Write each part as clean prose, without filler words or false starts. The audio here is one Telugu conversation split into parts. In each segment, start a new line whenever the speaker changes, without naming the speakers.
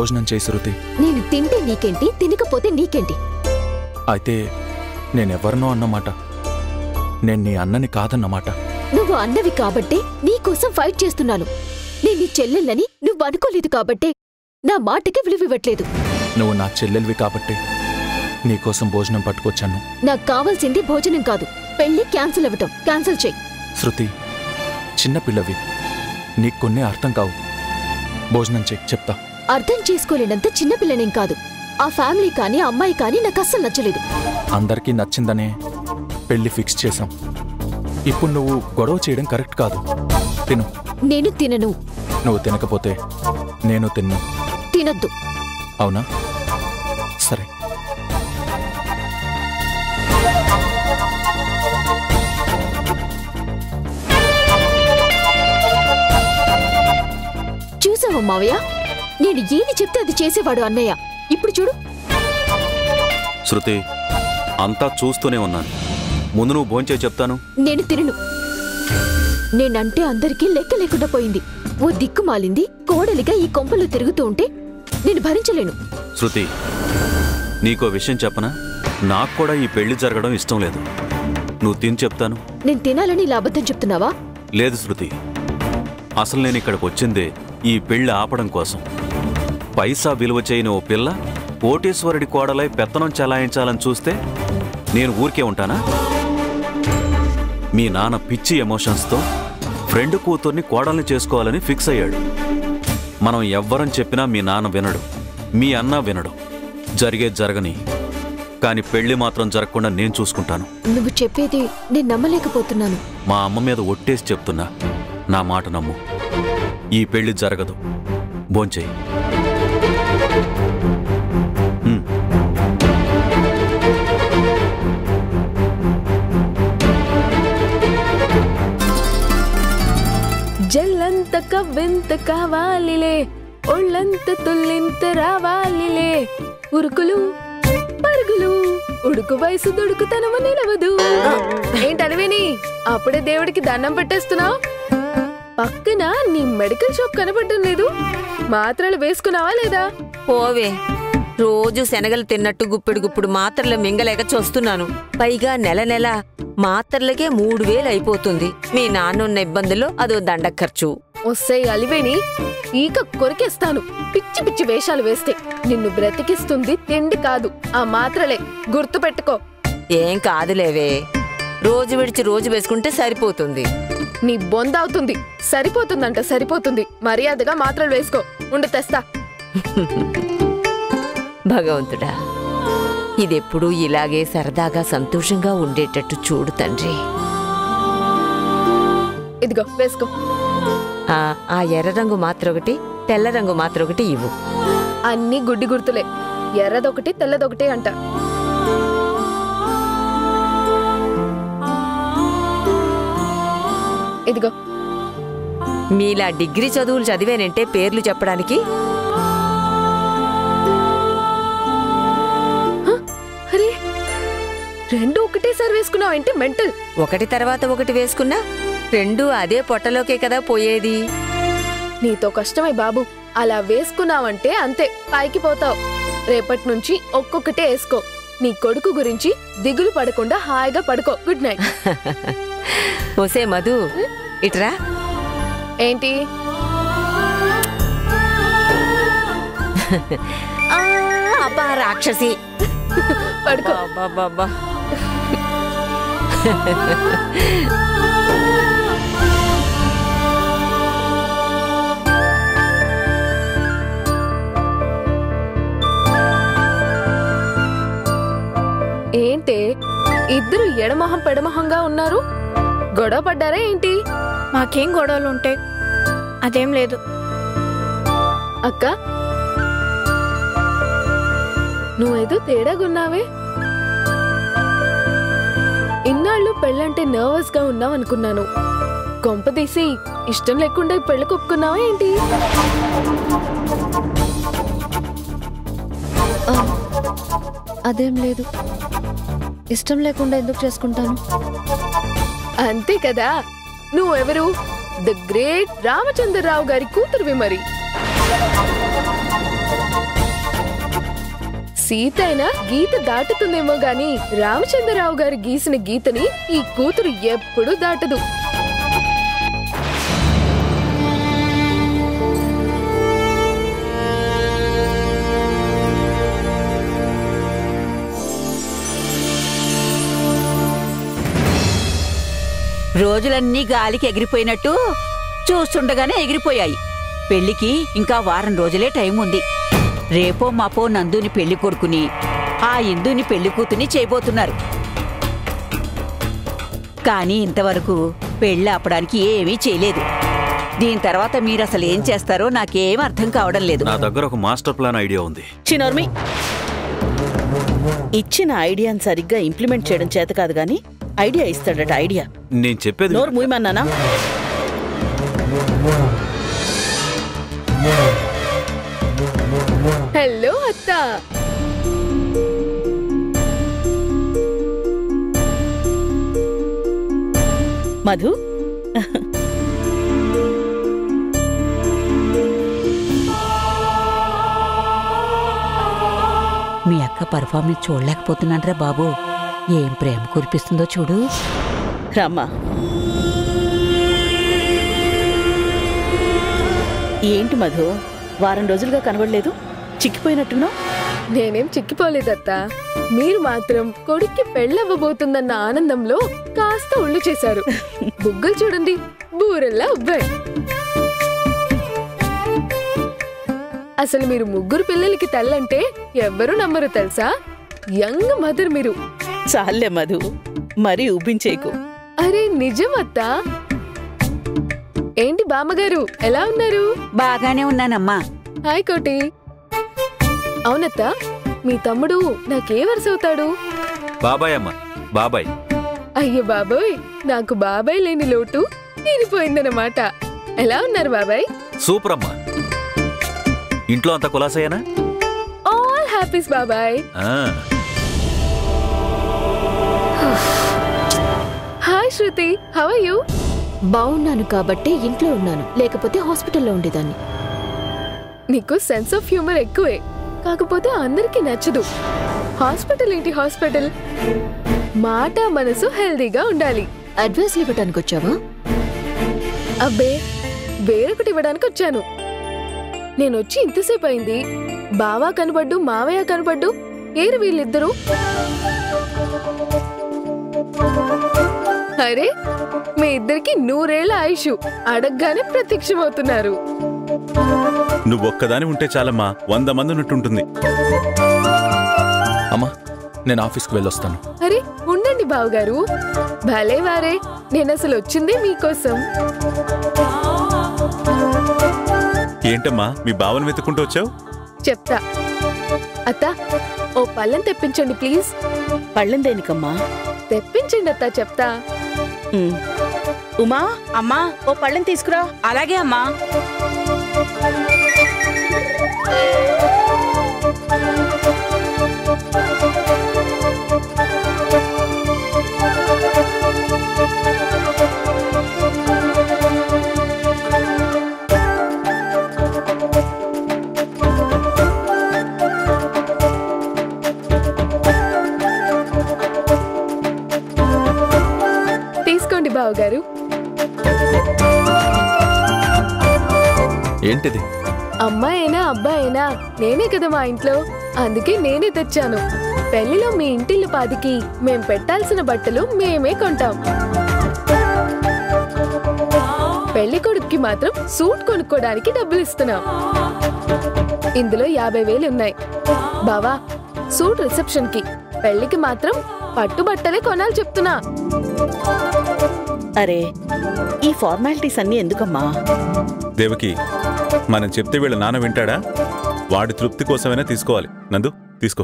భోజనం చేయి శృతి.
నేను తింటే నీకేంటి, తినకపోతే నీకేంటి?
అయితే నేనెవరినో అన్నమాట, నేను నీ అన్నని కాదన్నమాట.
నువ్వు అన్నవి కాబట్టే నీకోసం ఫైట్ చేస్తున్నాను. నేను నీ చెల్లెళ్ళని నువ్వు అనుకోలేదు కాబట్టే నా మాటకి విలువివ్వట్లేదు.
నువ్వు నా చెల్లెల్వి కాబట్టే నీకోసం భోజనం పట్టుకొచ్చాను.
నాకు కావాల్సింది భోజనం కాదు, పెళ్లి క్యాన్సిల్ అవ్వటం. క్యాన్సిల్ చెయ్యి.
శృతి, చిన్నపిల్లవి, నీకు కొన్ని అర్థం కావు. భోజనం చెయ్యి, చెప్తా.
అర్థం చేసుకోలేనంత చిన్నపిల్లనేం కాదు. ఆ ఫ్యామిలీ కానీ అమ్మాయి కానీ నాకు అస్సలు నచ్చలేదు.
అందరికీ నచ్చిందనే పెళ్లి ఫిక్స్ చేశాం. ఇప్పుడు నువ్వు గొడవ చేయడం కరెక్ట్ కాదు. తిను.
నేను తినను.
నువ్వు తినకపోతే నేను తిన్ను.
తినద్దు.
అవునా? సరే.
చూసావా మావయ్య, నేను ఏది చెప్తే అది చేసేవాడు అన్నయ్య. ఇప్పుడు చూడు.
శృతి, అంతా చూస్తూనే ఉన్నాను. ముందు నువ్వు భోంచే చెప్తాను.
నేను తినను. నేనంటే అందరికీ లెక్క లేకుండా పోయింది. ఓ దిక్కు మాలింది కోడలిగా ఈ కొంపలు తిరుగుతూ ఉంటే నేను భరించలేను.
శృతి, నీకో విషయం చెప్పనా? నాకు కూడా ఈ పెళ్లి జరగడం ఇష్టం లేదు. నువ్వు తిని చెప్తాను.
నేను తినాలని ఇలా అబద్ధం చెప్తున్నావా?
లేదు శృతి, అసలు నేను ఇక్కడికి వచ్చిందే ఈ పెళ్లి ఆపడం కోసం. పైసా విలువ చేయని ఓ పిల్ల కోటేశ్వరుడి కోడలై పెత్తనం చెలాయించాలని చూస్తే నేను ఊరికే ఉంటానా? మీ నాన్న పిచ్చి ఎమోషన్స్తో ఫ్రెండ్ కూతుర్ని కోడల్ని చేసుకోవాలని ఫిక్స్ అయ్యాడు. మనం ఎవ్వరం చెప్పినా మీ నాన్న వినడు, మీ అన్న వినడు. జరిగేది జరగని, కానీ పెళ్లి మాత్రం జరగకుండా నేను చూసుకుంటాను.
నువ్వు చెప్పేది నేను నమ్మలేకపోతున్నాను.
మా అమ్మ మీద ఒట్టేసి చెప్తున్నా, నా మాట నమ్ము. ఈ పెళ్లి జరగదు. భోంచేయి.
జల్లంత కవ్వెంత కావాలిలే, ఒళ్ళంత తుల్లింత రావాలిలే, ఉరుకులు పరుగులు ఉడుకు వయసు దుడుకుతనము నిలవదు. ఏంటనివిని అప్పుడే దేవుడికి దండం పెట్టేస్తున్నావు? పక్కన నీ మెడికల్ షాప్ కనపడడం లేదు. మాత్రలు వేసుకున్నావా లేదా?
పోవే, రోజు శనగలు తిన్నట్టు గుప్పిడు గుప్పుడు మాత్రలు మింగలేక చూస్తున్నాను. పైగా నెల నెల మాత్రలకే 3000 అయిపోతుంది. మీ నాన్నున్న ఇబ్బందుల్లో అదో దండ ఖర్చు.
వస్తే అలివేని ఈక కొరికేస్తాను. పిచ్చి పిచ్చి వేషాలు వేస్తే నిన్ను బ్రతికిస్తుంది తిండి కాదు, ఆ మాత్రలే. గుర్తు పెట్టుకో.
ఏం కాదులేవే, రోజు విడిచి రోజు వేసుకుంటే సరిపోతుంది.
నీ బొందవుతుంది. సరిపోతుందంట సరిపోతుంది. మర్యాదగా మాత్రలు వేసుకో. ఉండు తెస్తా.
భగవంతుడా, ఇదెప్పుడూ ఇలాగే సరదాగా సంతోషంగా ఉండేటట్టు చూడు తండ్రి.
ఇదిగో వేసుకో.
ఆ ఎర్ర రంగు మాత్ర ఒకటి, తెల్ల రంగు మాత్ర ఒకటి ఇవ్వు.
అన్ని గుడ్డి గుర్తులే. ఎర్రదొకటి తెల్లదొకటి అంట. ఇదిగో.
మీలా డిగ్రీ చదువులు చదివేనంటే పేర్లు చెప్పడానికి.
అరే, రెండు ఒకటేసారి వేసుకున్నావు ఏంటి? మెంటల్.
ఒకటి తర్వాత ఒకటి వేసుకున్నా రెండు అదే పొట్టలోకే కదా పోయేది.
నీతో కష్టమే బాబు. అలా వేసుకున్నావంటే అంతే, పైకి పోతావు. రేపటి నుంచి ఒక్కొక్కటే వేసుకో. నీ కొడుకు గురించి దిగులు పడకుండా హాయిగా పడుకో. Good night.
ఓసే మధు, ఇట్రా.
ఏంటి?
అబ్బా రాక్షసి,
పడుకో.
బాబా.
ఏంటే ఇద్దరు ఎడమొహం పెడమొహంగా ఉన్నారు? గొడవ పడ్డారా ఏంటి?
మాకేం గొడవలు ఉంటాయి, అదేం లేదు.
అక్క, నువ్వేదో తేడాగున్నావే. ఇన్నాళ్ళు పెళ్ళంటే నర్వస్ గా ఉన్నావు అనుకున్నాను. కొంపదీసి ఇష్టం లేకుండా పెళ్లి కొప్పుకున్నావా ఏంటి?
అదేం లేదు. ఇష్టం లేకుండా ఎందుకు చేసుకుంటాను?
అంతే కదా. నువ్వెవరు? ద గ్రేట్ రామచంద్రరావు గారి కూతురువి మరి. సీత అయినా గీత దాటుతుందేమో గాని రామచంద్రరావు గారు గీసిన గీతని ఈ కూతురు ఎప్పుడూ దాటదు.
రోజులన్నీ గాలికి ఎగిరిపోయినట్టు చూస్తుండగానే ఎగిరిపోయాయి. పెళ్లికి ఇంకా వారం రోజులే టైం ఉంది. రేపో మాపో నందుని పెళ్లి కొడుకుని ఆ ఇందుని పెళ్లి కూతుని చేయబోతున్నారు. కానీ ఇంతవరకు పెళ్లి ఆపడానికి ఏమీ చేయలేదు. దీని తర్వాత మీరసలు ఏం చేస్తారో నాకేం అర్థం కావడం లేదు.
నా దగ్గర ఒక మాస్టర్ ప్లాన్ ఐడియా ఉంది.
చిన్నోర్మి, ఇచ్చిన ఐడియాని సరిగ్గా ఇంప్లిమెంట్ చేయడం చేత కాదు గాని ఐడియా ఇస్తాడట. ఐడియా
నేను చెప్పేది
నోరు మూయమన్నానా?
హలో అత్త.
మధు,
మీ అక్క పర్ఫార్మెన్స్ చూడలేకపోతున్నానరా బాబు. ఏం ప్రేమ కురిపిస్తుందో చూడు.
రామ్మా. ఏంటి మధు, వారం రోజులుగా కనబడలేదు? చిక్కిపోయినట్టున్నావు.
నేనేం చిక్కిపోలేదత్తా. మీరు మాత్రం కొడుక్కి పెళ్ళవ్వబోతుందన్న ఆనందంలో కాస్త ఒళ్ళు చేశారు. బుగ్గలు చూడండి, బూరెల్లా ఉబ్బాయి. అసలు మీరు ముగ్గురు పిల్లలకి తల్లంటే ఎవ్వరూ నమ్మరు తెలుసా? యంగ్ మదర్ మీరు.
చాలే మధు, మరీ ఉబ్బించేకు.
అరే నిజం అత్తా. ఏంటి బామ్మగారు ఎలా ఉన్నారు?
బాగానే ఉన్నానమ్మా.
హాయ్ కోటి. అవునత్తా, మీ తమ్ముడు నాకే వరుస అవుతాడు?
బాబాయ్ అమ్మ, బాబాయ్.
అయ్యో బాబాయ్, నాకు బాబాయ్ లేని లోటు తీరిపోయిందన్నమాట. ఎలా ఉన్నారు బాబాయ్?
సూపర్ అమ్మా. ఇంట్లో అంత కులాసయ్యానా?
ఆల్ హ్యాపీస్ బాబాయ్. Hi Shruti, how are you?
బాగున్నాను కాబట్టి ఇంట్లో ఉన్నాను, లేకపోతే హాస్పిటల్లో ఉండేదాన్ని.
నీకు సెన్స్ ఆఫ్ హ్యూమర్ ఎక్కువే, కాకపోతే అందరికీ నచ్చదు. హాస్పిటల్ ఏంటి హాస్పిటల్? మాట మనసు హెల్దీగా ఉండాలి.
అడ్వైస్ ఇవ్వడానికి వచ్చావా?
అబ్బే, వేరొకటి ఇవ్వడానికి వచ్చాను. నేనొచ్చి ఇంతసేపు అయింది. బావా కనపడ్డు, మావయ్య కనపడ్డు. ఏరు వీళ్ళిద్దరూ? అరే, మీ ఇద్దరికి 100 ఏళ్ల ఆయుష్ అడగ్గానే ప్రత్యక్షమవుతున్నారు.
నువ్వొక్కదాని ఉంటే చాలమ్మా, 100 మంది ఉన్నట్టుంటుంది.
అమ్మా, నేను ఆఫీస్కి వెళ్ళొస్తాను.
అరే ఉండండి బావగారు. భలే వారే, నేనసలు వచ్చిందే మీకోసం.
ఏంటమ్మా మీ బావను వెతుక్కుంటూ వచ్చావు?
చెప్తా. అత్త, ఓ పళ్ళెం తెప్పించండి ప్లీజ్.
పళ్ళెం దేనికమ్మా?
తెప్పించండి అత్త, చెప్తా.
ఉమా, అమ్మా ఓ పళ్ళెం తీసుకురా.
అలాగే అమ్మా.
తీసుకోండి బావగారు.
ఏంటిది?
అమ్మాయినా అబ్బాయినా నేనే కదా మా ఇంట్లో, అందుకే నేనే తెచ్చాను. పెళ్లిలో మీ ఇంటిల్లు పాదికి మేం పెట్టాల్సిన బట్టలు మేమే కొంటాం. పెళ్లి కొడుక్కి మాత్రం సూట్ కొనుక్కోడానికి డబ్బులు ఇస్తున్నాం. ఇందులో 50,000 ఉన్నాయి. బావా, సూట్ రిసెప్షన్ కి, పెళ్లికి మాత్రం పట్టు బట్టలే కొనాలి చెప్తున్నా.
అరే, ఈ ఫార్మాలిటీస్ అన్నీ ఎందుకమ్మా?
దేవకి, మనం చెప్తే వీళ్ళ నాన్న వింటాడా? వాడి తృప్తి కోసమైనా తీసుకోవాలి. నందు, తీసుకో.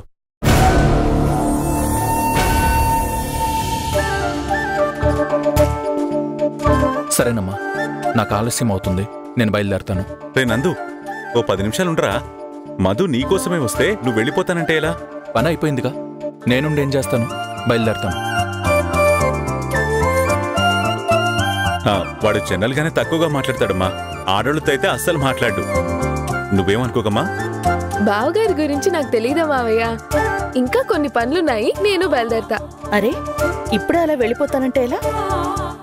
సరేనమ్మా, నాకు ఆలస్యం అవుతుంది, నేను బయలుదేరుతాను.
రే నందు, ఓ 10 నిమిషాలు ఉండరా? మధు నీకోసమే వస్తే నువ్వు వెళ్ళిపోతానంటే ఎలా?
పని అయిపోయిందిగా, నేనుండి ఏం చేస్తాను? బయలుదేరుతాను.
వాడు జనరల్ గానే తక్కువగా మాట్లాడతాడమ్మా. ఆడోళ్ళతో అయితే అస్సలు మాట్లాడు. నువ్వేమనుకోకమ్మా.
బావగారి గురించి నాకు తెలీదా మావయ్య? ఇంకా కొన్ని పనులున్నాయి, నేను బయలుదేరతా.
అరే ఇప్పుడే అలా వెళ్ళిపోతానంటే ఎలా?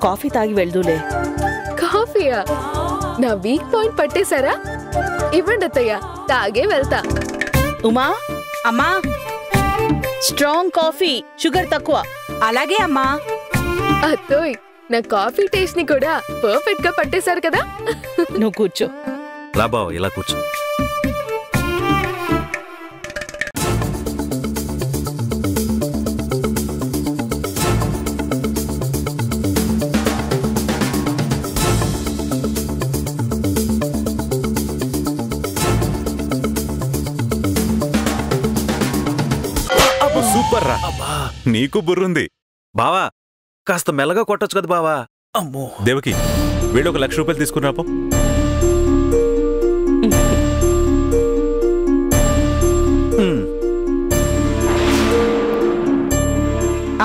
కాఫీ తాగి వెళ్దూలే.
కాఫీయా? నా వీక్ పాయింట్ పట్టేశారా? ఇవ్వండి అత్తయ్య, తాగే వెళ్తా.
ఉమా, అమ్మా, స్ట్రాంగ్ కాఫీ, షుగర్ తక్కువ.
అలాగే అమ్మా.
అత్తోయ్, నా కాఫీ టేస్ట్ ని కూడా పర్ఫెక్ట్ గా పట్టేశారు కదా.
నువ్వు కూర్చో.
రా బావ, ఇలా కూర్చో.
సూపర్ రా, నీకు బుర్రుంది.
బావా, కాస్త మెల్లగా కొట్టొచ్చు కదా బావా. అమ్మో.
దేవకి, వీళ్ళు 1 లక్ష రూపాయలు తీసుకున్నాపో.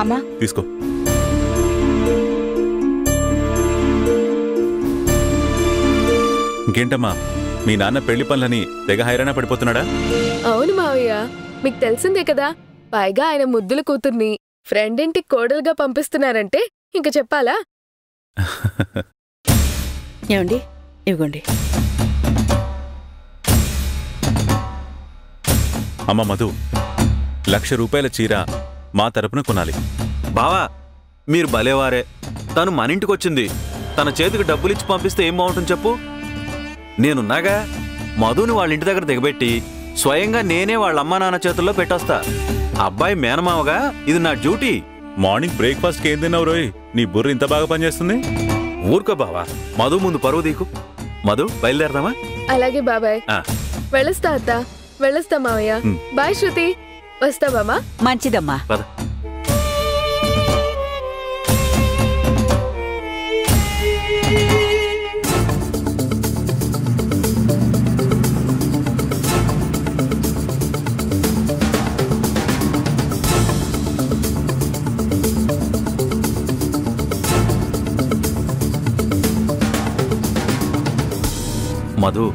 అమ్మా
తీసుకో. ఇంకేంటమ్మా, మీ నాన్న పెళ్లి పనులని తెగ హైరాణ పడిపోతున్నాడా?
అవును మావయ్య, మీకు తెలిసిందే కదా. పైగా ఆయన ముద్దుల కూతుర్ని ఫ్రెండ్ ఇంటికి కోడలుగా పంపిస్తున్నారంటే ఇంక చెప్పాలా?
ఏమండి, ఇవ్వండి.
అమ్మ మధు, 1 లక్ష రూపాయల చీర మా తరపున కొనాలి.
బావా, మీరు భలేవారే. తను మన ఇంటికొచ్చింది, తన చేతికి డబ్బులిచ్చి పంపిస్తే ఏం బాగుంటుంది చెప్పు? నేనున్నాగా. మధుని వాళ్ళ ఇంటి దగ్గర దిగబెట్టి స్వయంగా నేనే వాళ్ళ అమ్మా నాన్న చేతుల్లో పెట్టొస్తా. అబ్బాయి మేనమావగా ఇది నా డ్యూటీ.
మార్నింగ్ బ్రేక్ఫాస్ట్కి ఏం తిన్నావు రోయ్? నీ బుర్ర ఇంత బాగా పనిచేస్తుంది.
ఊరుకో బావా, మధు ముందు పరువు దీకు. మధు, బయలుదేరదామా?
అలాగే బాబాయ్. వెళ్ళొస్తా అత్త, వెళ్ళొస్తా మావయ్య. బాయ్ శృతి, వస్తా బామా.
మంచిదమ్మా.
పద. మధు,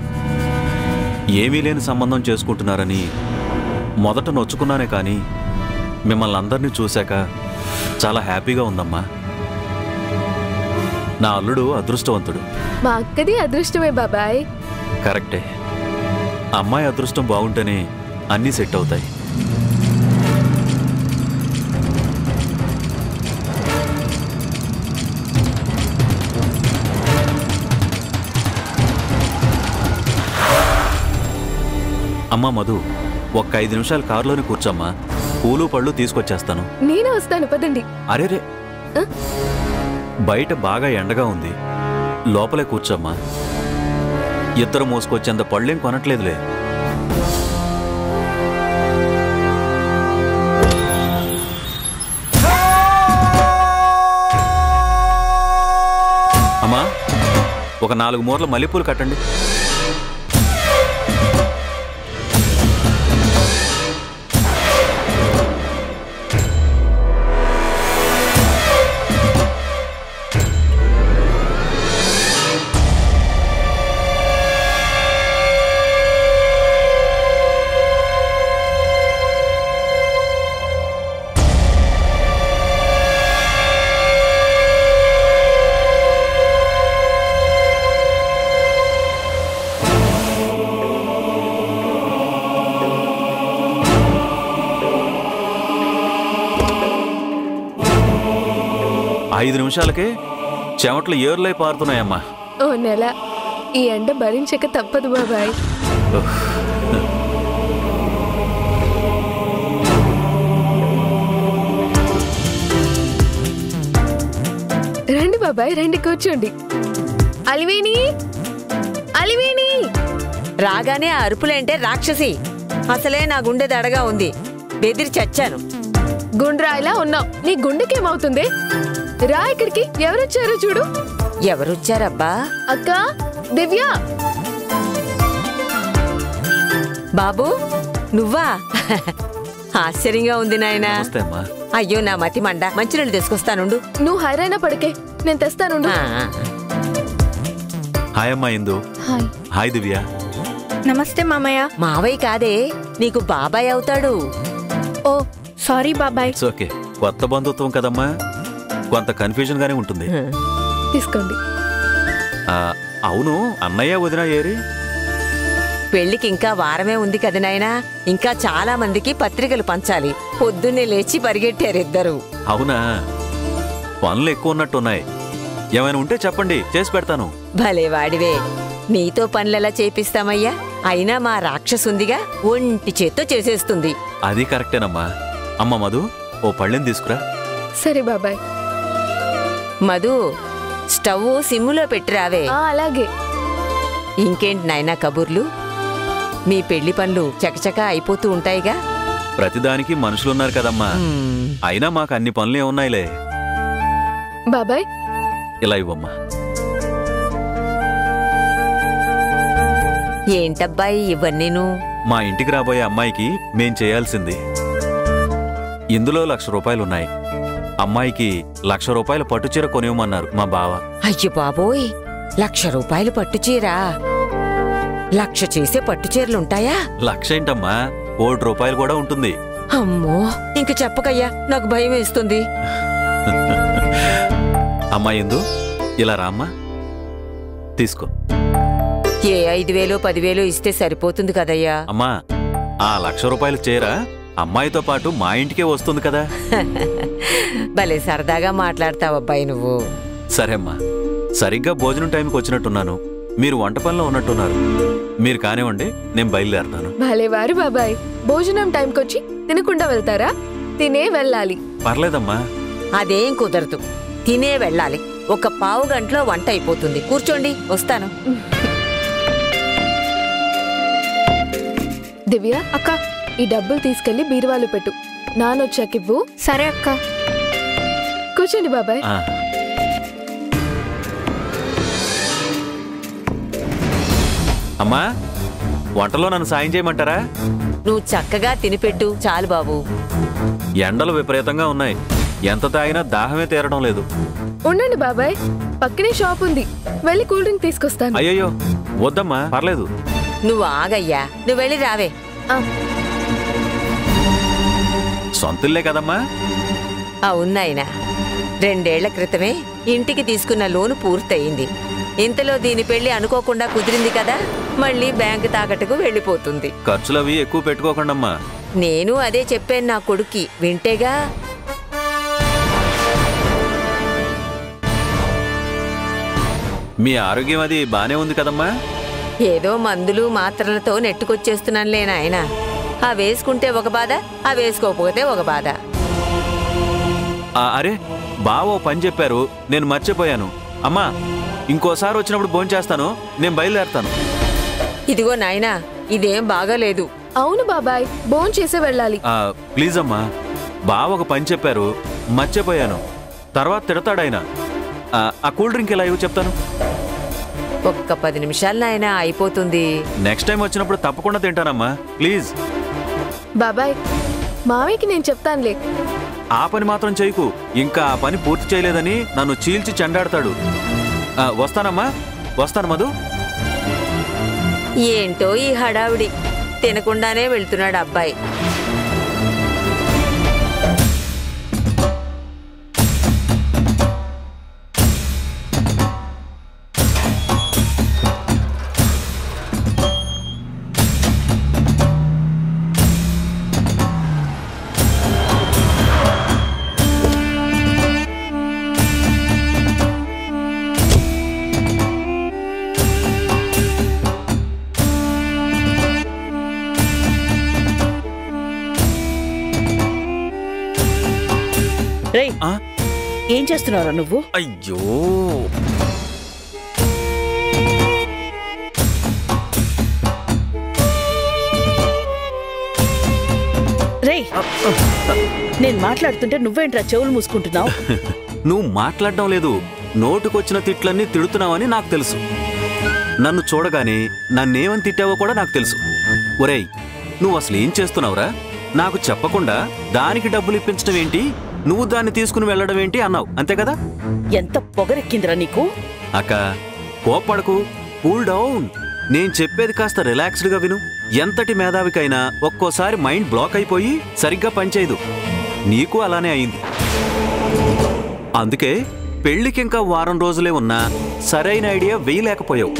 ఏమీ లేని సంబంధం చేసుకుంటున్నారని మొదట నొచ్చుకున్నానే కానీ మిమ్మల్ని అందరినీ చూశాక చాలా హ్యాపీగా ఉందమ్మా. నా అల్లుడు అదృష్టవంతుడు.
మా అక్కది అదృష్టమే బాబాయ్.
కరెక్టే. అమ్మాయి అదృష్టం బాగుంటేనే అన్నీ సెట్ అవుతాయి. అమ్మా మధు, ఒక్క 5 నిమిషాలు కారులోనే కూర్చోమ్మా. పూలు పళ్ళు తీసుకొచ్చేస్తాను.
నేనే వస్తాను, పదండి.
అరేరే, బయట బాగా ఎండగా ఉంది, లోపలే కూర్చోమ్మా. ఇద్దరు మోసుకొచ్చేంత పళ్ళేం కొనట్లేదులే. అమ్మా, ఒక 4 మూరల మల్లెపూలు కట్టండి. ఐదు నిమిషాలకే చెమట్లు ఏర్లై పారుతున్నాయమ్మా.
ఓ నెల ఈ ఎండ భరించక తప్పదు బాబాయ్. రండి బాబాయ్, రండి, కూర్చోండి. అలివేణి, అలివేణి.
రాగానే ఆ అరుపులేంటే రాక్షసి. అసలే నా గుండె దడగా ఉంది, బెదిరి చచ్చాను.
గుండ్రాయిలా ఉన్నావు, నీ గుండెకేమవుతుంది? రా ఇక్కడికి. ఎవరొచ్చారో చూడు.
ఎవరొచ్చారబ్బా?
అక్క, దివ్య.
బాబు, నువ్వా? ఆశ్చర్యంగా ఉంది నాయనా. అయ్యో నా మతి మండ, మంచినీళ్ళు తీసుకొస్తానుండు.
నువ్వు హైరాణ పడికే, నేను తెస్తానుండు.
హాయ్ అమ్మా ఇందు.
హాయ్.
హాయ్ దివ్య.
నమస్తే మామయ్య.
మావయ్య కాదే, నీకు బాబాయ్ అవుతాడు.
ఓ సారీ బాబాయ్.
It's okay. కొత్త బంధుత్వం కదమ్మా, కొంత కన్ఫ్యూజన్ గానే ఉంటుంది.
తీసుకోండి.
అవును, అన్నయ్య వదిన ఏరి?
పెళ్లికి ఇంకా వారమే ఉంది కదా నాయనా, ఇంకా చాలా మందికి పత్రికలు పంచాలి. పొద్దున్నే లేచి పరిగెట్టారిద్దరు.
అవునా, పనులు ఎక్కువ ఉన్నట్టున్నాయి. ఏమైనా ఉంటే చెప్పండి, చేసి పెడతాను.
భలే వాడివే, నీతో పనులెలా చేపిస్తామయ్యా? అయినా మా రాక్షసుందిగా, ఒంటి చేత్తో చేసేస్తుంది.
అది కరెక్టేనమ్మా. అమ్మ మధు, ఓ పళ్ళెం తీసుకురా.
సరే బాబాయ్.
మధు, స్టవ్ సిమ్ములో పెట్టిరావే.
అలాగే.
ఇంకేంటి నాయనా కబుర్లు? మీ పెళ్లి పనులు చకచకా అయిపోతూ ఉంటాయిగా?
ప్రతిదానికి మనుషులున్నారు కదమ్మా. అయినా మాకు అన్ని పనులే ఉన్నాయిలే.
బాబాయ్
ఇలా ఇవ్వమ్మా.
ఏంటబ్బాయి ఇవన్నీను?
మా ఇంటికి రాబోయే అమ్మాయికి మేం చేయాల్సింది. ఇందులో 1,00,000 రూపాయలున్నాయి. అమ్మాయికి 1,00,000 రూపాయల పట్టుచీర కొనివ్వమన్నారు మా బావ.
అయ్యో బాబోయ్, 1,00,000 రూపాయలు పట్టుచీరా? 1,00,000 చేసే పట్టుచీరలుంటాయా?
1,00,000 ఏంటమ్మా, 1,00,000 రూపాయలు కూడా ఉంటుంది.
అమ్మో, ఇంక చెప్పకయ్యా, నాకు భయం వేస్తుంది.
అమ్మా ఎందు, ఇలా రామ్మా, తీసుకో.
ఏ 5,000 10,000 ఇస్తే సరిపోతుంది కదయ్యా.
అమ్మా, ఆ 1,00,000 రూపాయలు చీర అమ్మాయితో పాటు మా ఇంటికే వస్తుంది కదా.
భలే సరదాగా మాట్లాడతావబ్బాయి నువ్వు.
సరే అమ్మా, సరిగ్గా భోజనం టైంకి వచ్చినట్టున్నాను. మీరు వంట పనిలో ఉన్నట్టున్నారు. మీరు కానివ్వండి, నేను బయలుదేరతాను.
భలే వారు బాబాయ్, భోజనం టైంకొచ్చి తినకుండా వెళ్తారా? తినే వెళ్ళాలి.
పర్లేదమ్మా.
అదేం కుదరదు, తినే వెళ్ళాలి. ఒక పావు గంటలో వంట అయిపోతుంది. కూర్చోండి, వస్తాను.
దివ్య అక్క, ఈ డబ్బులు తీసుకెళ్లి బీరువాలు పెట్టు. నానొచ్చాకివ్వు.
సరే అక్క.
కూర్చోండి బాబాయ్.
అమ్మా, వంటలో నన్ను సాయం చేయమంటారా?
నువ్వు చక్కగా తినిపెట్టు చాలు బాబు.
ఎండలు విపరీతంగా ఉన్నాయి. ఎంత తాగినా దాహమే తీరడం లేదు.
ఉండండి బాబాయ్, పక్కనే షాప్ ఉంది, వెళ్ళి కూల్ డ్రింక్ తీసుకొస్తాను.
అయ్యయ్యో వద్దమ్మా, పర్లేదు.
నువ్వు ఆగయ్యా, నువ్వు వెళ్ళి రావే.
సొంతిల్లే కదమ్మా.
అవునాయినా, 2 ఏళ్ల క్రితమే ఇంటికి తీసుకున్న లోను పూర్తయింది. ఇంతలో దీని పెళ్లి అనుకోకుండా కుదిరింది కదా, మళ్ళీ బ్యాంకు తాకట్టుకు వెళ్ళిపోతుంది.
ఖర్చులవి ఎక్కువ పెట్టుకోకండమ్మా.
నేను అదే చెప్పాను నా కొడుక్కి, వింటేగా.
మీ ఆరోగ్యం అది బానే ఉంది కదమ్మా.
ఏదో మందులు మాత్రలతో నెట్టుకొచ్చేస్తున్నానులే నాయనా. ఆ వేసుకుంటే ఒక బాధ, ఆ వేసుకోకపోతే ఒక బాధ.
అరే బావో పని చెప్పారు, నేను మర్చిపోయాను. అమ్మా, ఇంకోసారి వచ్చినప్పుడు భోంచేస్తాను, నేను బయలుదేరతాను.
ఇదిగో నాయనా, ఇదేం బాగాలేదు.
అవును బాబాయ్, భోంచేసే వెళ్ళాలి.
ప్లీజ్ అమ్మా, బావ ఒక పని చెప్పారు, మర్చిపోయాను. తర్వాత తిడతాడాయన. ఆ కూల్ డ్రింక్ ఎలా ఇవ్వు చెప్తాను.
ఒక్క 10 నిమిషాలు నాయనా, అయిపోతుంది.
నెక్స్ట్ టైం వచ్చినప్పుడు తప్పకుండా తింటానమ్మా, ప్లీజ్.
బాబాయ్, మావయ్యకి నేను చెప్తానులే.
ఆ పని మాత్రం చేయకు. ఇంకా ఆ పని పూర్తి చేయలేదని నన్ను చీల్చి చెండాడతాడు. వస్తానమ్మా, వస్తాను మధు.
ఏంటో ఈ హడావిడి, తినకుండానే వెళ్తున్నాడు అబ్బాయి.
రేయ్, ఏం చేస్తున్నావురా నువ్వు?
అయ్యో,
రేయ్, నేను మాట్లాడుతుంటే నువ్వేంట్రా చెవులు మూసుకుంటున్నావు?
నువ్వు మాట్లాడడం లేదు, నోటుకొచ్చిన తిట్లన్నీ తిడుతున్నావని నాకు తెలుసు. నన్ను చూడగానే నన్నేమని తిట్టావో కూడా నాకు తెలుసు. ఒరేయ్, నువ్వు అసలు ఏం చేస్తున్నావురా? నాకు చెప్పకుండా దానికి డబ్బులు ఇప్పించడం ఏంటి, నువ్వు దాన్ని తీసుకుని వెళ్ళడం ఏంటి అన్నావు, అంతే కదా?
ఎంత పొగరెక్కిందిరా నీకు?
అక్క, కోప్పడకు, కూల్ డౌన్. నేను చెప్పేది కాస్త రిలాక్స్డ్గా విను. ఎంతటి మేధావికైనా ఒక్కోసారి మైండ్ బ్లాక్ అయిపోయి సరిగ్గా పనిచేయదు. నీకు అలానే అయింది. అందుకే పెళ్లికింకా వారం రోజులే ఉన్నా సరైన ఐడియా వేయలేకపోయావు.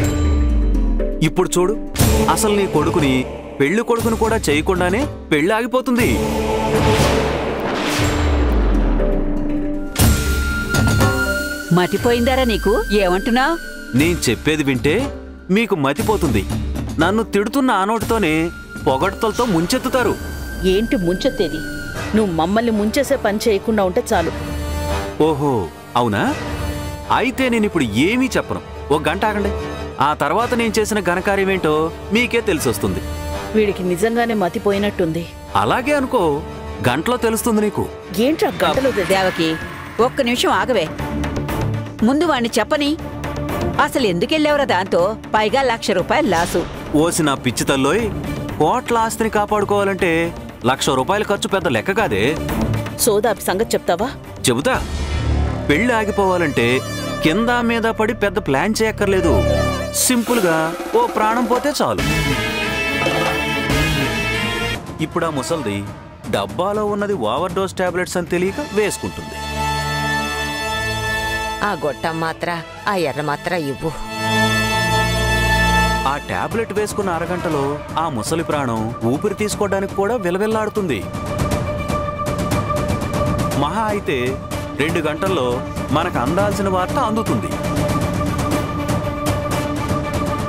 ఇప్పుడు చూడు, అసలు నీ కొడుకుని పెళ్లి కొడుకుని కూడా చేయకుండానే పెళ్లి ఆగిపోతుంది.
మతిపోయిందారా నీకు? ఏమంటున్నావు?
నేను చెప్పేది వింటే మీకు మతిపోతుంది. నన్ను తిడుతున్న ఆ నోటితోనే పొగడ్తలతో ముంచెత్తుతారు.
ఏంటి ముంచెత్తేది? నువ్వు మమ్మల్ని ముంచేసే పని చేయకుండా ఉంటే చాలు.
ఓహో, అవునా? అయితే నేనిప్పుడు ఏమీ చెప్పను. ఒక గంట ఆగండి. ఆ తర్వాత నేను చేసిన ఘనకార్యమేంటో మీకే తెలిసొస్తుంది.
వీడికి నిజంగానే మతిపోయినట్టుంది.
అలాగే అనుకో, గంటలో తెలుస్తుంది నీకు.
ఏంట్రా గంటలో
దేవకి, ఒక్క నిమిషం ఆగవే. ముందు వాణ్ణి చెప్పని. అసలు ఎందుకెళ్ళావురా దాంతో? పైగా ₹1,00,000 లాసు.
ఓసి నా పిచ్చి తల్లోయ్, కోట్ల ఆస్తిని కాపాడుకోవాలంటే ₹1,00,000 ఖర్చు పెద్ద లెక్క కాదే.
సోదాపి సంగతి చెప్తావా?
చెబుతా. పెళ్లి ఆగిపోవాలంటే కింద మీద పడి పెద్ద ప్లాన్ చేయక్కర్లేదు. సింపుల్గా ఓ ప్రాణం పోతే చాలు. ఇప్పుడు ఆ ముసల్ది డబ్బాలో ఉన్నది ఓవర్ డోస్ టాబ్లెట్స్ అని తెలియక వేసుకుంటుంది.
ఆ గొట్టం మాత్ర, ఆ ఎర్ర మాత్ర ఇవ్వు.
ఆ టాబ్లెట్ వేసుకున్న అరగంటలో ఆ ముసలి ప్రాణం ఊపిరి తీసుకోవడానికి కూడా విలవిల్లాడుతుంది. మహా అయితే 2 గంటల్లో మనకు అందాల్సిన వార్త అందుతుంది.